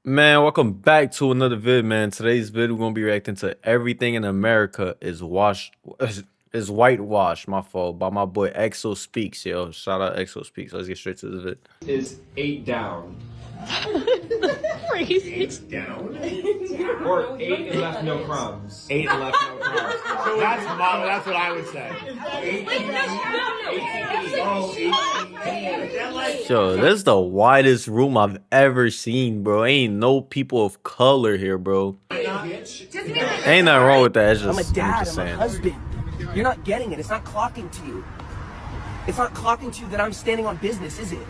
Man, welcome back to another vid, man. Today's vid, we're gonna be reacting to everything in America is washed is whitewashed, my fault, by my boy Exo Speaks, yo. Shout out Exo Speaks. Let's get straight to the vid. Is 8 down. Crazy. 8 down? Or 8 and left no crumbs. 8 and left no crumbs. That's what I would say. 8 Yo, this is the widest room I've ever seen, bro. Ain't no people of color here, bro. Ain't nothing wrong with that. It's just, I'm a dad, just I'm a saying. husband. You're not getting it. It's not clocking to you. It's not clocking to you that I'm standing on business, is it?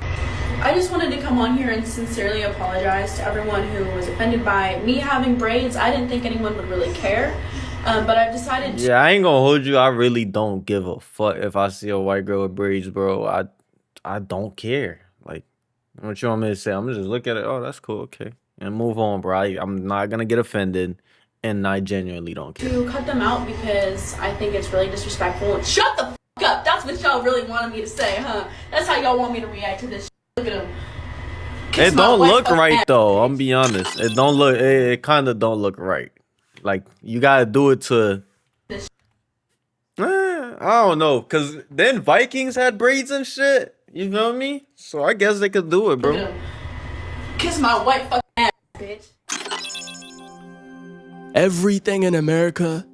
I just wanted to come on here and sincerely apologize to everyone who was offended by me having braids. I didn't think anyone would really care, but I've decided to. Yeah, I ain't gonna hold you. I really don't give a fuck if I see a white girl with braids, bro. I don't care. Like, what you want me to say? I'm gonna just look at it. Oh, that's cool. Okay, and move on, bro. I'm not gonna get offended, and I genuinely don't care. To cut them out because I think it's really disrespectful. And shut the fuck up! That's what y'all really wanted me to say, huh? That's how y'all want me to react to this shit. Look at him. It don't look right though. I'm be honest. It don't look. It kind of don't look right. Like you gotta do it to. I don't know, cause then Vikings had braids and shit. You feel me? So I guess they could do it, bro. Kiss my white fucking ass, bitch. Everything in America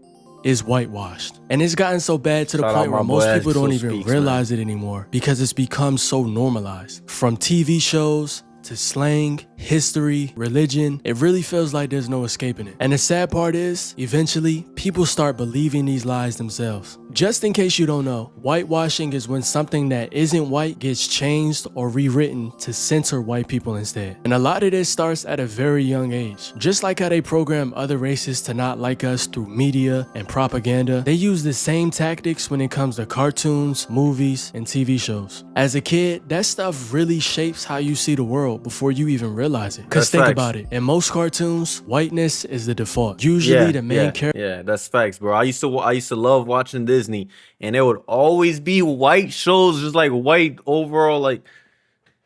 is whitewashed. And it's gotten so bad to the Shout out point my where most boy people don't Exo even Speaks, realize it anymore because it's become so normalized. From TV shows to slang, history, religion, it really feels like there's no escaping it. And the sad part is, eventually, people start believing these lies themselves. Just in case you don't know, whitewashing is when something that isn't white gets changed or rewritten to censor white people instead. And a lot of this starts at a very young age. Just like how they program other races to not like us through media and propaganda, they use the same tactics when it comes to cartoons, movies, and TV shows. As a kid, that stuff really shapes how you see the world before you even realize it. Cause That's think facts. about it, in most cartoons, whiteness is the default. Usually the main character. Yeah, that's facts, bro. I used to love watching Disney, and there would always be white shows, just like white overall, like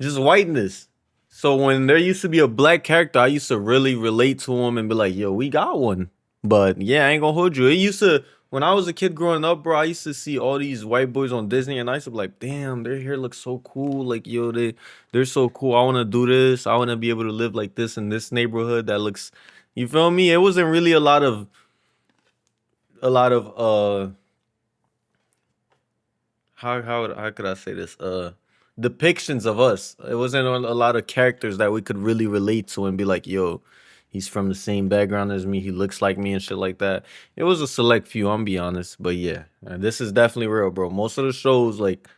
just whiteness. So when there used to be a black character, I used to really relate to him and be like, "Yo, we got one." But yeah, I ain't gonna hold you. It used to when I was a kid growing up, bro. I used to see all these white boys on Disney, and I used to be like, "Damn, their hair looks so cool. Like, yo, they're so cool. I want to do this. I want to be able to live like this in this neighborhood that looks." You feel me? It wasn't really a lot of how could I say this? Depictions of us. It wasn't a lot of characters that we could really relate to and be like, yo, he's from the same background as me, he looks like me and shit like that. It was a select few, I'm be honest. But yeah, this is definitely real, bro. Most of the shows, like,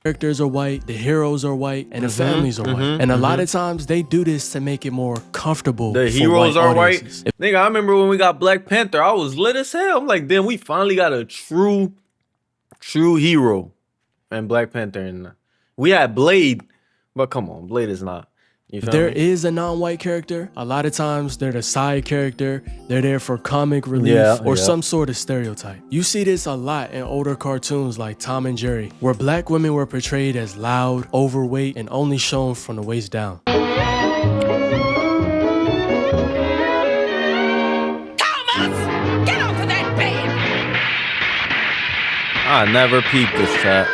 Characters are white, the heroes are white, and the families are white. And a lot of times they do this to make it more comfortable. the for heroes white are white. audiences. Nigga, I remember when we got Black Panther, I was lit as hell. I'm like, damn, we finally got a true hero and Black Panther. And we had Blade, but come on, Blade is not. You If feel there me? is a non-white character, a lot of times they're the side character, they're there for comic relief or some sort of stereotype. You see this a lot in older cartoons like Tom and Jerry, where black women were portrayed as loud, overweight, and only shown from the waist down. I never peeped this chat.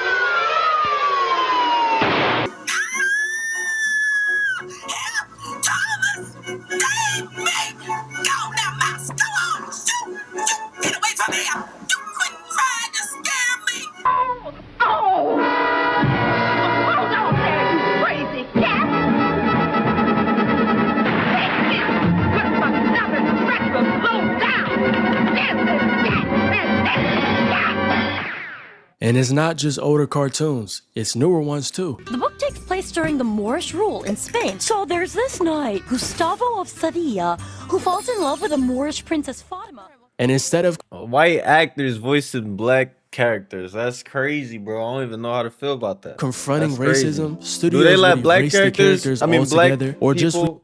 And it's not just older cartoons, it's newer ones too. The book takes place during the Moorish rule in Spain. So there's this knight, Gustavo of Sevilla, who falls in love with a Moorish princess Fatima. And instead of White actors voicing black characters. That's crazy, bro. I don't even know how to feel about that. confronting That's crazy. racism, studios Do they let would black erase the characters, I mean black altogether, or just people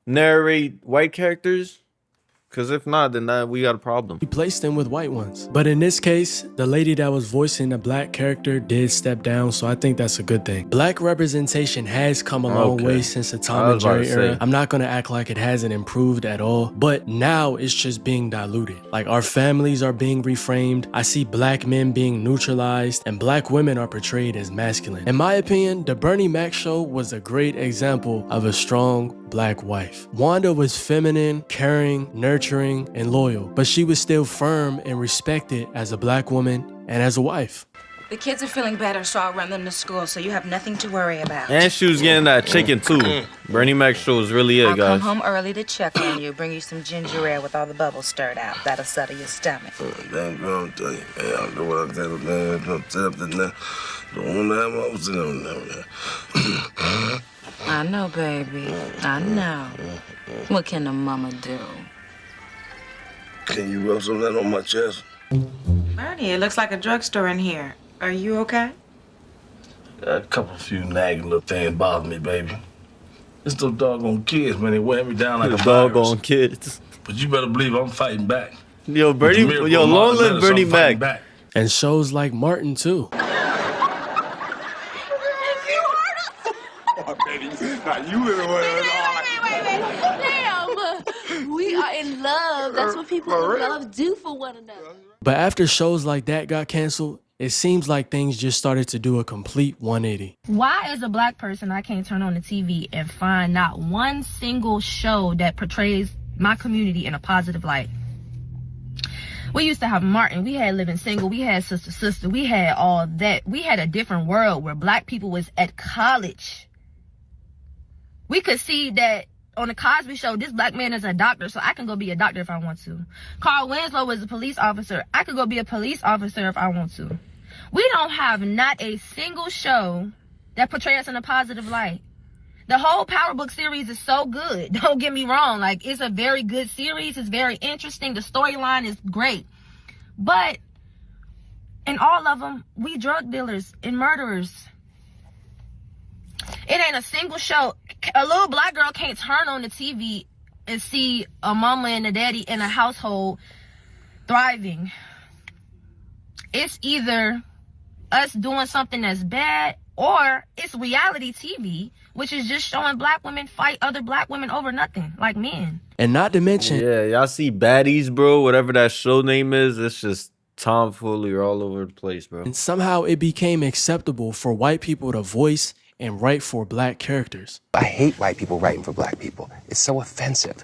narrate white characters? Because if not, then we got a problem. Replaced them with white ones. But in this case, the lady that was voicing the black character did step down, so I think that's a good thing. Black representation has come a long way since the Tom and Jerry era. I'm not gonna act like it hasn't improved at all, but now it's just being diluted. Like, our families are being reframed. I see black men being neutralized, and black women are portrayed as masculine. In my opinion, the Bernie Mac show was a great example of a strong black wife. Wanda was feminine, caring, nurturing, and loyal, but she was still firm and respected as a black woman and as a wife. The kids are feeling better, so I'll run them to school, so you have nothing to worry about. And she was getting that chicken too. Bernie Mac show was really it, I'll guys. come home early to check on you, bring you some ginger ale with all the bubbles stirred out. That'll settle your stomach. Damn girl, I'm telling you, man, I'll do what I tell you, man. Don't set up the now. Don't have my sit on there. I know, baby. I know. What can a mama do? Can you rub some of that on my chest? Bernie, it looks like a drugstore in here. Are you okay? A few nagging little things bother me, baby. It's those doggone kids, man. They wear me down like a doggone kids. But you better believe I'm fighting back. Yo, Bernie, yo, long live Bernie Mac. And shows like Martin too. Damn, we are in love. That's what people in love do for one another. But after shows like that got canceled, it seems like things just started to do a complete 180. Why, as a black person, I can't turn on the TV and find not one single show that portrays my community in a positive light? We used to have Martin, we had Living Single, we had Sister, we had all that. We had a different world where black people was at college. We could see that on the Cosby Show, this black man is a doctor, so I can go be a doctor if I want to. Carl Winslow was a police officer. I could go be a police officer if I want to. We don't have not a single show that portrays us in a positive light. The whole Power Book series is so good. Don't get me wrong. Like, it's a very good series. It's very interesting. The storyline is great. But in all of them, we drug dealers and murderers. It ain't a single show. A little black girl can't turn on the TV and see a mama and a daddy in a household thriving. It's either us doing something that's bad, or it's reality TV, which is just showing black women fight other black women over nothing, like men. And not to mention... Yeah, y'all see Baddies, bro, whatever that show name is, it's just tomfoolery all over the place, bro. And somehow it became acceptable for white people to voice and write for black characters. I hate white people writing for black people. It's so offensive.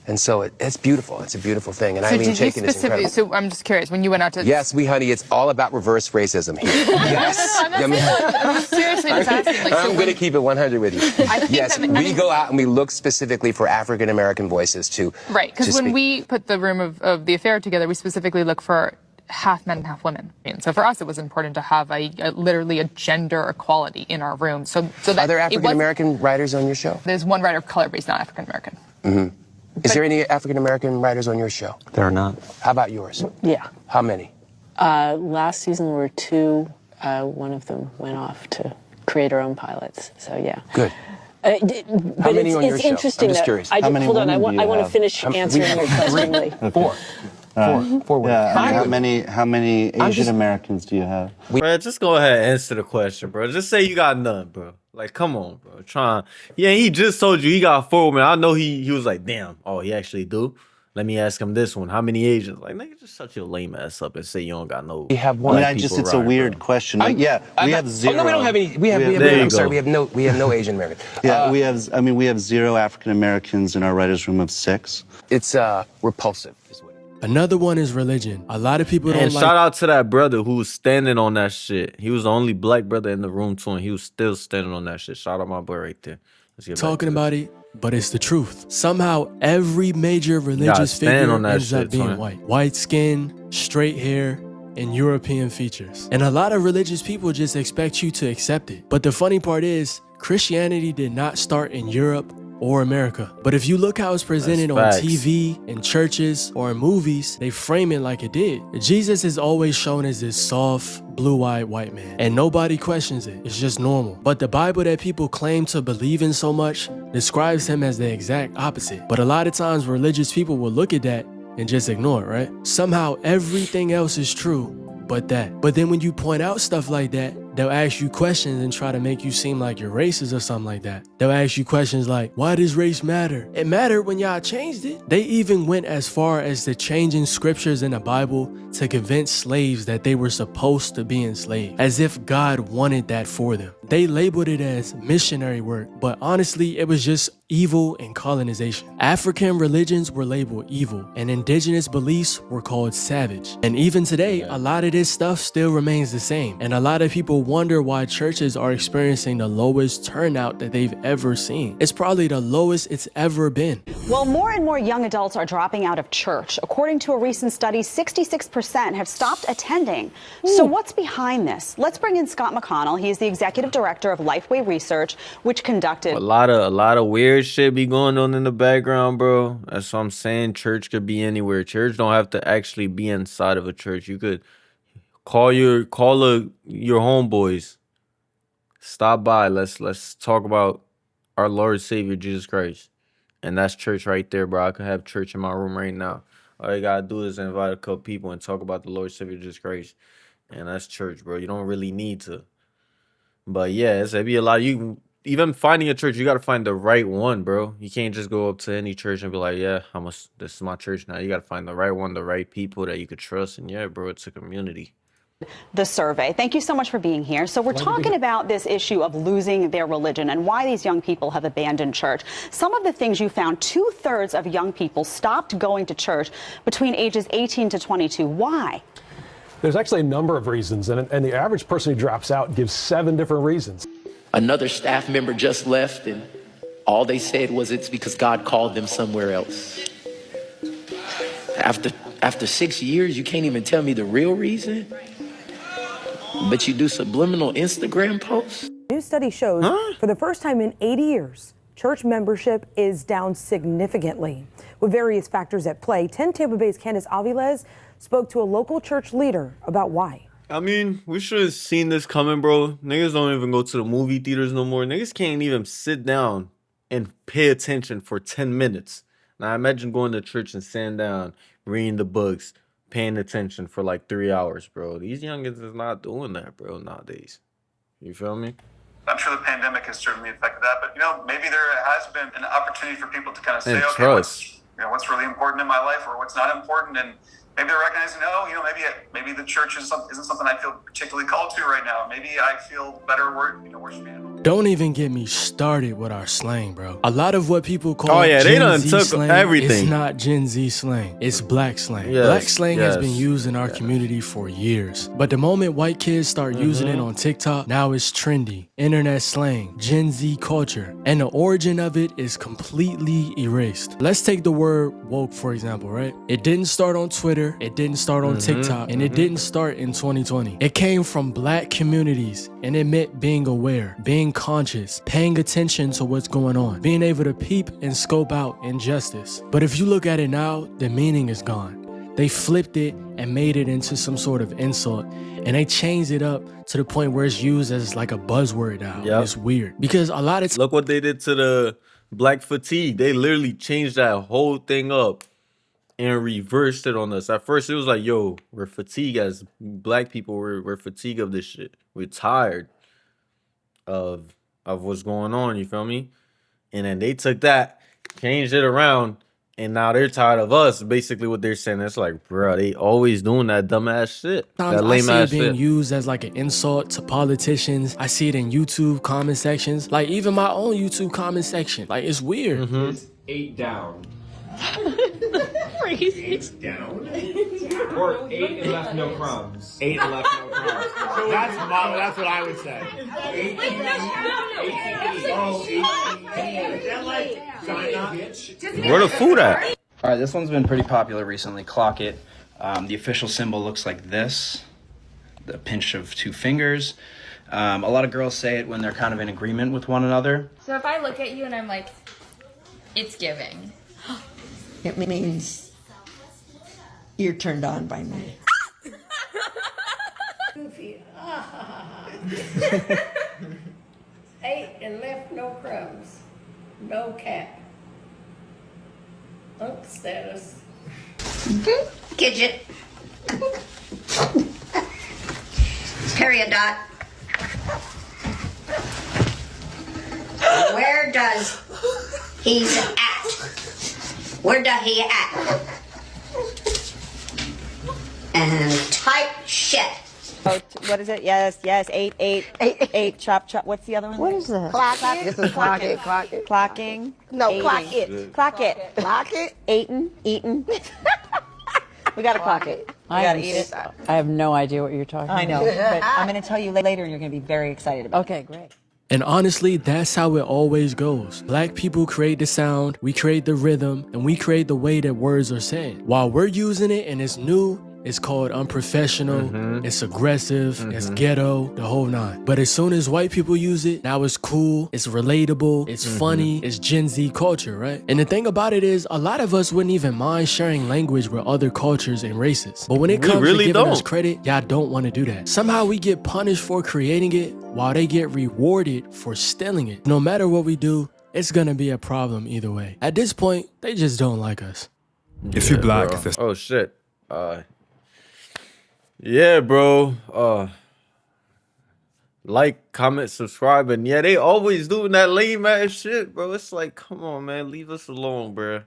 And so it's beautiful. It's a beautiful thing. And so Eileen Chaikin is incredible. So I'm just curious, when you went out to... Yes, honey, it's all about reverse racism here. Yes. I'm seriously just asking. Like, I'm going to keep it 100 with you. Yes, we go out and we look specifically for African-American voices to... Right, because when we put the room of The Affair together, we specifically look for half men and half women. And so for us, it was important to have literally a gender equality in our room. So that are there African-American writers on your show? There's one writer of color, but he's not African-American. Mm-hmm. Is there any African-American writers on your show? There are not. How about yours? Yeah. How many? Last season there were 2. One of them went off to create her own pilots. So yeah. Good. How many on your show? Interesting. I'm just curious. How many hold on, I want to finish answering your question. Okay. 4. Four women. Yeah, how many Asian Americans do you have? Bro, just go ahead and answer the question, bro. Just say you got none, bro. Like, come on, bro. Yeah, he just told you he got 4 women. I know he was like, damn. Oh, he actually do? Let me ask him this one. How many Asians? Like, nigga, just shut your lame ass up and say you don't got no. We have one. It's a weird question. We have 0. Oh, no, we don't have any. We have no Asian Americans. Yeah, we have 0 African Americans in our writers' room of 6. It's repulsive. Another one is religion. A lot of people don't like... And shout out to that brother who was standing on that shit. He was the only black brother in the room too, and he was still standing on that shit. Shout out my boy right there. Talking about it, but it's the truth. Somehow, every major religious figure ends up being white. White skin, straight hair, and European features. And a lot of religious people just expect you to accept it. But the funny part is, Christianity did not start in Europe or America. But if you look how it's presented on TV, in churches, or in movies, they frame it like it did. Jesus is always shown as this soft, blue-eyed white man, and nobody questions it. It's just normal. But the Bible that people claim to believe in so much describes him as the exact opposite. But a lot of times religious people will look at that and just ignore it, right? Somehow everything else is true but that. But then when you point out stuff like that, they'll ask you questions and try to make you seem like you're racist or something like that. They'll ask you questions like, why does race matter? It mattered when y'all changed it. They even went as far as to changing scriptures in the Bible to convince slaves that they were supposed to be enslaved, as if God wanted that for them. They labeled it as missionary work, but honestly, it was just evil and colonization. African religions were labeled evil, and indigenous beliefs were called savage. And even today, a lot of this stuff still remains the same. And a lot of people wonder why churches are experiencing the lowest turnout that they've ever seen. It's probably the lowest it's ever been. Well, more and more young adults are dropping out of church. According to a recent study, 66% have stopped attending. So what's behind this? Let's bring in Scott McConnell. He is the executive director of Lifeway Research, which conducted A lot of weird shit be going on in the background, bro. That's what I'm saying. Church could be anywhere. Church don't have to actually be inside of a church. You could call your homeboys. Stop by. Let's talk about our Lord and Savior Jesus Christ. And that's church right there, bro. I could have church in my room right now. All you gotta do is invite a couple people and talk about the Lord and Savior Jesus Christ. And that's church, bro. You don't really need to. But yeah, it'd be a lot. Even finding a church, you gotta find the right one, bro. You can't just go up to any church and be like, yeah, this is my church now. You gotta find the right one, the right people that you could trust. And yeah, bro, it's a community. the survey. Thank you so much for being here. So we're talking about this issue of losing their religion and why these young people have abandoned church. Some of the things you found: 2/3 of young people stopped going to church between ages 18 to 22. Why? There's actually a number of reasons, and the average person who drops out gives 7 different reasons. Another staff member just left, and all they said was it's because God called them somewhere else. After 6 years, you can't even tell me the real reason? But you do subliminal Instagram posts? New study shows for the first time in 80 years, church membership is down significantly. With various factors at play, 10 Tampa Bay's Candace Aviles spoke to a local church leader about why. I mean, we should have seen this coming, bro. Niggas don't even go to the movie theaters no more. Niggas can't even sit down and pay attention for 10 minutes. Now, imagine going to church and sitting down, reading the books, paying attention for like 3 hours, bro. These youngins is not doing that, bro, nowadays. You feel me? I'm sure the pandemic has certainly affected that, but maybe there has been an opportunity for people to kind of say, And okay, trust. what's really important in my life, or what's not important, and maybe they're recognizing, maybe the church isn't something I feel particularly called to right now. Maybe I feel better worshiping. Don't even get me started with our slang, bro. A lot of what people call Oh, yeah, they Gen done Z took slang, everything. It's not Gen Z slang. It's black slang. Yes, Black slang has yes, been used in our community for years. But the moment white kids start using it on TikTok, now it's trendy. Internet slang, Gen Z culture. And the origin of it is completely erased. Let's take the word woke, for example, right? It didn't start on Twitter. It didn't start on TikTok. And it didn't start in 2020. It came from black communities. And it meant being aware, being conscious, paying attention to what's going on, being able to peep and scope out injustice. But if you look at it now, the meaning is gone. They flipped it and made it into some sort of insult, and they changed it up to the point where it's used as like a buzzword now. Yep. It's weird because a lot of Look what they did to the black fatigue. They literally changed that whole thing up and reversed it on us. At first, it was like, yo, we're fatigued as black people. We're fatigued of this shit. We're tired of what's going on, you feel me? And then they took that, changed it around, and now they're tired of us. Basically what they're saying. It's like, bro, they always doing that dumbass shit. That I lame see it ass being shit. used as like an insult to politicians. I see it in YouTube comment sections, like even my own YouTube comment section. Like, it's weird. It's 8 down. Crazy. 8 down? Or 8 and left no crumbs. 8 and left no crumbs. That's what I would say. 8 Where the food at? All right, this one's been pretty popular recently. Clock it. The official symbol looks like this. The pinch of 2 fingers. A lot of girls say it when they're kind of in agreement with one another. So if I look at you and I'm like, it's giving. It means you're turned on by me. Goofy. 8 and left no crumbs. No cap. Unk status. Gidget. Period dot. Where does he's at? Where does he at? And type shit. Oh, what is it? Yes, 8. Chop. What's the other one? What is that? Clock This it. is clock it. Clock it. Clocking. No, Eating. clock it. Clock it. Clock it. Eating. We gotta clock it. We gotta eat it. I have no idea what you're talking I know, about. but I'm gonna tell you later, and you're gonna be very excited about it. Okay, great. And honestly, that's how it always goes. Black people create the sound, we create the rhythm, and we create the way that words are said. While we're using it and it's new, it's called unprofessional, it's aggressive, it's ghetto, the whole nine. But as soon as white people use it, now it's cool, it's relatable, it's funny, it's Gen Z culture, right? And the thing about it is, a lot of us wouldn't even mind sharing language with other cultures and races. But when it comes to giving us credit, y'all don't want to do that. Somehow we get punished for creating it, while they get rewarded for stealing it. No matter what we do, it's gonna be a problem either way. At this point, they just don't like us. If you black, oh shit. Yeah, bro. Like, comment, subscribe, and yeah, they always doing that lame ass shit, bro. It's like, come on, man, leave us alone, bro.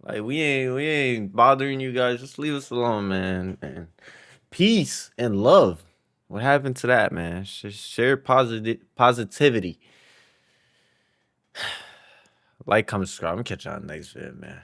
Like, we ain't bothering you guys. Just leave us alone, man. And peace and love. What happened to that, man? Share positivity. Like, comment, subscribe. I'm gonna catch y'all next video, man.